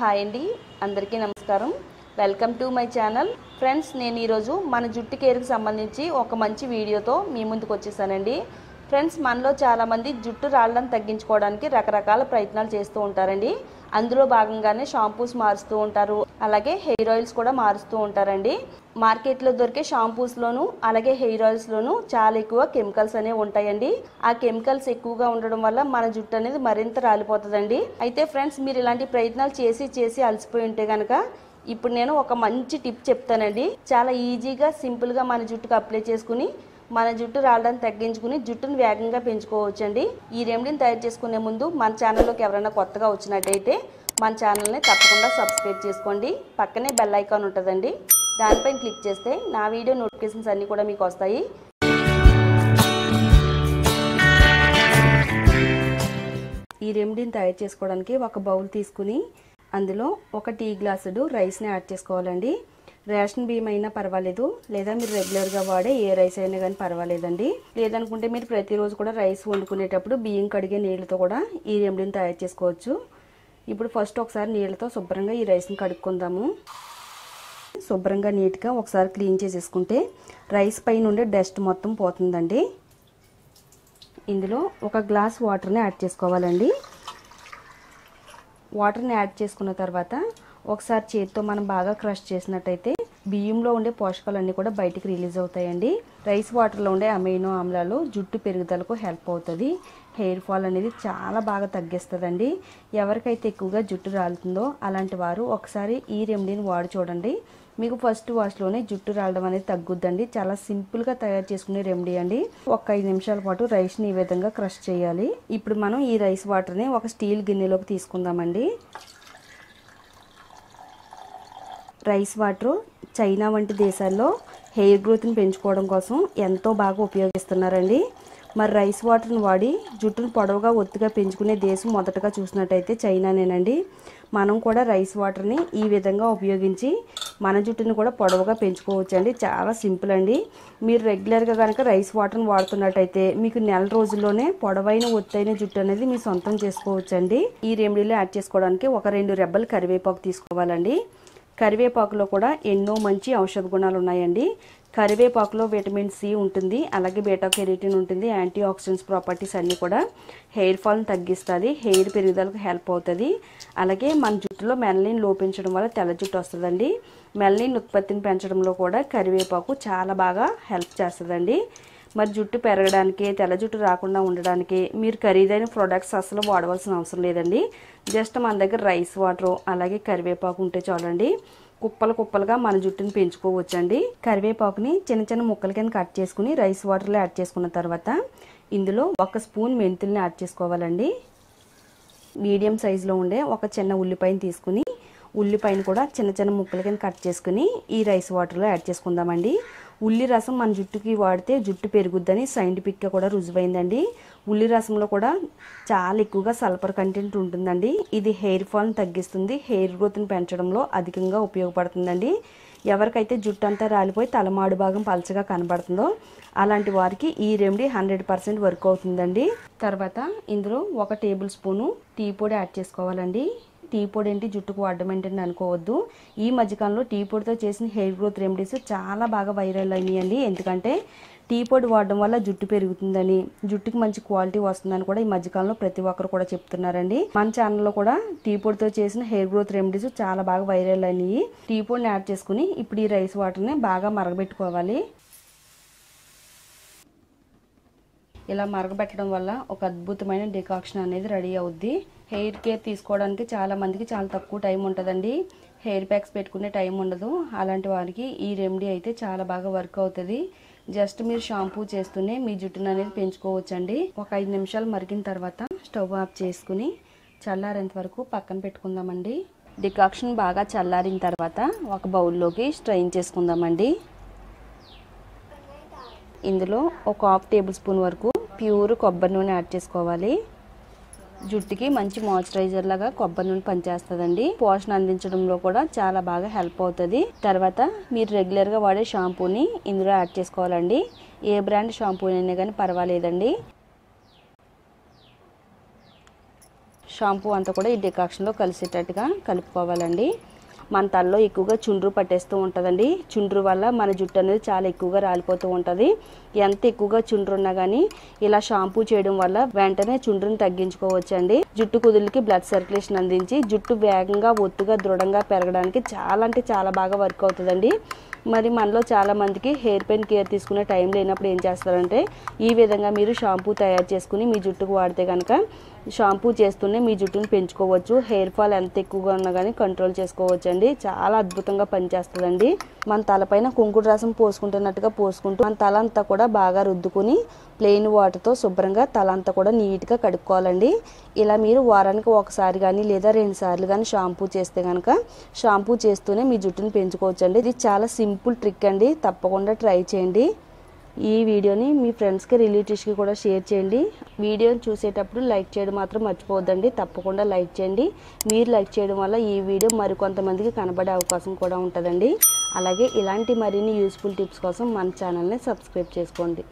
Hi అండి, అందరికీ నమస్కారం. Welcome to my channel. Friends, నేను ఈరోజు మన జుట్టు కేర్కి సంబంధించి ఒక మంచి వీడియోతో మీ ముందుకు వచ్చేసానండి. ఫ్రెండ్స్, మనలో చాలామంది జుట్టు రాళ్ళను తగ్గించుకోవడానికి రకరకాల ప్రయత్నాలు చేస్తూ ఉంటారండి. అందులో భాగంగానే షాంపూస్ మారుస్తూ ఉంటారు, అలాగే హెయిర్ ఆయిల్స్ కూడా మారుస్తూ ఉంటారండి. మార్కెట్లో దొరికే షాంపూస్లోను అలాగే హెయిర్ ఆయిల్స్లోను చాలా ఎక్కువ కెమికల్స్ అనేవి ఉంటాయండి. ఆ కెమికల్స్ ఎక్కువగా ఉండడం వల్ల మన జుట్టు అనేది మరింత రాలిపోతుందండి. అయితే ఫ్రెండ్స్, మీరు ఇలాంటి ప్రయత్నాలు చేసి అలసిపోయి ఉంటే కనుక ఇప్పుడు నేను ఒక మంచి టిప్ చెప్తానండి. చాలా ఈజీగా సింపుల్గా మన జుట్టుకు అప్లై చేసుకుని మన జుట్టు రాళ్ళని తగ్గించుకుని జుట్టును వేగంగా పెంచుకోవచ్చండి. ఈ రెమెడీని తయారు చేసుకునే ముందు మన ఛానల్లోకి ఎవరైనా కొత్తగా వచ్చినట్టయితే మన ఛానల్ని తప్పకుండా సబ్స్క్రైబ్ చేసుకోండి. పక్కనే బెల్ ఐకాన్ ఉంటుందండి, దానిపైన క్లిక్ చేస్తే నా వీడియో నోటిఫికేషన్స్ అన్నీ కూడా మీకు వస్తాయి. ఈ రెమెడీని తయారు చేసుకోవడానికి ఒక బౌల్ తీసుకుని అందులో ఒక టీ గ్లాసుడు రైస్ని యాడ్ చేసుకోవాలండి. రేషన్ బియ్యం అయినా పర్వాలేదు, లేదా మీరు రెగ్యులర్గా వాడే ఏ రైస్ అయినా కానీ పర్వాలేదండి. లేదనుకుంటే మీరు ప్రతిరోజు కూడా రైస్ వండుకునేటప్పుడు బియ్యం కడిగే నీళ్ళతో కూడా ఈ రెమెడీని తయారు చేసుకోవచ్చు. ఇప్పుడు ఫస్ట్ ఒకసారి నీళ్ళతో శుభ్రంగా ఈ రైస్ని కడుక్కుందాము. శుభ్రంగా నీట్గా ఒకసారి క్లీన్ చేసేసుకుంటే రైస్ పైన ఉండే డస్ట్ మొత్తం పోతుందండి. ఇందులో ఒక గ్లాస్ వాటర్ని యాడ్ చేసుకోవాలండి. వాటర్ని యాడ్ చేసుకున్న తర్వాత ఒకసారి చేతితో మనం బాగా క్రష్ చేసినట్టయితే బియ్యంలో ఉండే పోషకాలన్నీ కూడా బయటికి రిలీజ్ అవుతాయండి. రైస్ వాటర్లో ఉండే అమైనో ఆమ్లాలు జుట్టు పెరుగుదలకు హెల్ప్ అవుతుంది. హెయిర్ ఫాల్ అనేది చాలా బాగా తగ్గిస్తుందండి. ఎవరికైతే ఎక్కువగా జుట్టు రాలుతుందో అలాంటి వారు ఒకసారి ఈ రెమెడీని వాడి చూడండి. మీకు ఫస్ట్ వాష్లోనే జుట్టు రాలడం అనేది తగ్గుద్దండి. చాలా సింపుల్గా తయారు చేసుకునే రెమెడీ అండి. ఒక 5 నిమిషాల పాటు రైస్ని ఈ విధంగా క్రష్ చేయాలి. ఇప్పుడు మనం ఈ రైస్ వాటర్ని ఒక స్టీల్ గిన్నెలోకి తీసుకుందామండి. రైస్ వాటర్ చైనా వంటి దేశాల్లో హెయిర్ గ్రోత్ని పెంచుకోవడం కోసం ఎంతో బాగా ఉపయోగిస్తున్నారండి. మరి రైస్ వాటర్ని వాడి జుట్టును పొడవుగా ఒత్తుగా పెంచుకునే దేశం మొదటగా చూసినట్టయితే చైనానేనండి. మనం కూడా రైస్ వాటర్ని ఈ విధంగా ఉపయోగించి మన జుట్టుని కూడా పొడవుగా పెంచుకోవచ్చు అండి. చాలా సింపుల్ అండి. మీరు రెగ్యులర్గా కనుక రైస్ వాటర్ని వాడుతున్నట్టయితే మీకు నెల రోజుల్లోనే పొడవైన ఒత్తైన జుట్టు అనేది మీ సొంతం చేసుకోవచ్చు అండి. ఈ రెమెడీలో యాడ్ చేసుకోవడానికి ఒక 2 రెబ్బలు కరివేపాకు తీసుకోవాలండి. కరివేపాకులో కూడా ఎన్నో మంచి ఔషధ గుణాలు ఉన్నాయండి. కరివేపాకులో విటమిన్ సి ఉంటుంది, అలాగే బీటా కెరోటిన్ ఉంటుంది. యాంటీ ఆక్సిడెంట్స్ ప్రాపర్టీస్ అన్నీ కూడా హెయిర్ ఫాల్ని తగ్గిస్తుంది, హెయిర్ పెరుగుదలకు హెల్ప్ అవుతుంది. అలాగే మన జుట్టులో మెలనిన్ లోపించడం వల్ల తెల్ల జుట్టు వస్తుందండి. మెలనిన్ ఉత్పత్తిని పెంచడంలో కూడా కరివేపాకు చాలా బాగా హెల్ప్ చేస్తుందండి. మరి జుట్టు పెరగడానికి, తెల్ల జుట్టు రాకుండా ఉండడానికి మీరు ఖరీదైన ప్రొడక్ట్స్ అసలు వాడవలసిన అవసరం లేదండి. జస్ట్ మన దగ్గర రైస్ వాటర్ అలాగే కరివేపాకు ఉంటే చాలండి. కుప్పలుగా మన జుట్టుని పెంచుకోవచ్చండి. కరివేపాకుని చిన్న చిన్న ముక్కల కింద కట్ చేసుకుని రైస్ వాటర్లో యాడ్ చేసుకున్న తర్వాత ఇందులో 1 స్పూన్ మెంతుల్ని యాడ్ చేసుకోవాలండి. మీడియం సైజులో ఉండే ఒక చిన్న ఉల్లిపాయని తీసుకుని ఉల్లిపాయను కూడా చిన్న చిన్న ముక్కల కింద కట్ చేసుకుని ఈ రైస్ వాటర్లో యాడ్ చేసుకుందామండి. ఉల్లి రసం మన జుట్టుకి వాడితే జుట్టు పెరుగుద్దని సైంటిఫిక్గా కూడా రుజువైందండి. ఉల్లి రసంలో కూడా చాలా ఎక్కువగా సల్ఫర్ కంటెంట్ ఉంటుందండి. ఇది హెయిర్ ఫాల్ని తగ్గిస్తుంది, హెయిర్ గ్రోత్ని పెంచడంలో అధికంగా ఉపయోగపడుతుందండి. ఎవరికైతే జుట్టు అంతా రాలిపోయి తలమాడు భాగం పలచగా కనబడుతుందో అలాంటి వారికి ఈ రెమెడీ 100% వర్క్ అవుతుందండి. తర్వాత ఇందులో 1 టేబుల్ స్పూను టీ పొడి యాడ్ చేసుకోవాలండి. టీ పొడి ఏంటి జుట్టుకు వాడడం ఏంటని అనుకోవద్దు. ఈ మధ్యకాలంలో టీ పొడితో చేసిన హెయిర్ గ్రోత్ రెమెడీస్ చాలా బాగా వైరల్ అయినాయండి. ఎందుకంటే టీ పొడి వాడడం వల్ల జుట్టు పెరుగుతుందని, జుట్టుకి మంచి క్వాలిటీ వస్తుందని కూడా ఈ మధ్యకాలంలో ప్రతి ఒక్కరు కూడా చెప్తున్నారండి. మన ఛానల్లో కూడా టీ పొడితో చేసిన హెయిర్ గ్రోత్ రెమెడీస్ చాలా బాగా వైరల్ అయినాయి. టీ పొడిని యాడ్ చేసుకుని ఇప్పుడు ఈ రైస్ వాటర్ని బాగా మరగబెట్టుకోవాలి. ఇలా మరగబెట్టడం వల్ల ఒక అద్భుతమైన డికాక్షన్ అనేది రెడీ అవుద్ది. హెయిర్ కేర్ తీసుకోవడానికి చాలా మందికి చాలా తక్కువ టైం ఉంటుందండి. హెయిర్ ప్యాక్స్ పెట్టుకునే టైం ఉండదు. అలాంటి వారికి ఈ రెమెడీ అయితే చాలా బాగా వర్క్ అవుతుంది. జస్ట్ మీరు షాంపూ చేస్తూనే మీ జుట్టును అనేది పెంచుకోవచ్చండి. ఒక 5 నిమిషాలు మరిగిన తర్వాత స్టవ్ ఆఫ్ చేసుకుని చల్లారేంత వరకు పక్కన పెట్టుకుందామండి. డికాక్షన్ బాగా చల్లారిన తర్వాత ఒక బౌల్లోకి స్ట్రెయిన్ చేసుకుందామండి. ఇందులో ఒక 1/2 టేబుల్ స్పూన్ వరకు ప్యూర్ కొబ్బరి నూనె యాడ్ చేసుకోవాలి. జుట్టుకి మంచి మాయిశ్చరైజర్ లాగా కొబ్బరి నూనె పనిచేస్తుందండి. పోషణ అందించడంలో కూడా చాలా బాగా హెల్ప్ అవుతుంది. తర్వాత మీరు రెగ్యులర్గా వాడే షాంపూని ఇందులో యాడ్ చేసుకోవాలండి. ఏ బ్రాండ్ షాంపూ అయినా కానీ పర్వాలేదండి. షాంపూ అంతా కూడా ఈ డికాక్షన్లో కలిసేటట్టుగా కలుపుకోవాలండి. మన తలలో ఎక్కువగా చుండ్రు పట్టేస్తూ ఉంటుందండి. చుండ్రు వల్ల మన జుట్టు అనేది చాలా ఎక్కువగా రాలిపోతూ ఉంటుంది. ఎంత ఎక్కువగా చుండ్రు ఉన్నా కానీ ఇలా షాంపూ చేయడం వల్ల వెంటనే చుండ్రుని తగ్గించుకోవచ్చండి. జుట్టు కుదుళ్ళకి బ్లడ్ సర్క్యులేషన్ అందించి జుట్టు వేగంగా ఒత్తుగా దృఢంగా పెరగడానికి చాలా అంటే చాలా బాగా వర్క్ అవుతుందండి. మరి మనలో చాలా మందికి హెయిర్ పెయిన్ కేర్ తీసుకునే టైం లేనప్పుడు ఏం చేస్తారంటే ఈ విధంగా మీరు షాంపూ తయారు చేసుకుని మీ జుట్టుకు వాడితే కనుక షాంపూ చేస్తూనే మీ జుట్టును పెంచుకోవచ్చు. హెయిర్ ఫాల్ ఎంత ఎక్కువగా ఉన్నా కానీ కంట్రోల్ చేసుకోవచ్చు అండి. చాలా అద్భుతంగా పనిచేస్తుందండి. మన తలపైన కుంకుడు రసం పోసుకుంటున్నట్టుగా పోసుకుంటూ మన తల అంతా కూడా బాగా రుద్దుకుని ప్లెయిన్ వాటర్తో శుభ్రంగా తల అంతా కూడా నీట్గా కడుక్కోవాలండి. ఇలా మీరు వారానికి ఒకసారి కానీ లేదా 2 సార్లు కానీ షాంపూ చేస్తే కనుక షాంపూ చేస్తూనే మీ జుట్టును పెంచుకోవచ్చు అండి. ఇది చాలా సింపుల్ ట్రిక్ అండి. తప్పకుండా ట్రై చేయండి. ఈ వీడియోని మీ ఫ్రెండ్స్కి రిలేటివ్స్కి కూడా షేర్ చేయండి. వీడియోని చూసేటప్పుడు లైక్ చేయడం మాత్రం మర్చిపోవద్దండి. తప్పకుండా లైక్ చేయండి. మీరు లైక్ చేయడం వల్ల ఈ వీడియో మరికొంతమందికి కనబడే అవకాశం కూడా ఉంటుందండి. అలాగే ఇలాంటి మరిన్ని యూస్ఫుల్ టిప్స్ కోసం మన ఛానల్ని సబ్స్క్రైబ్ చేసుకోండి.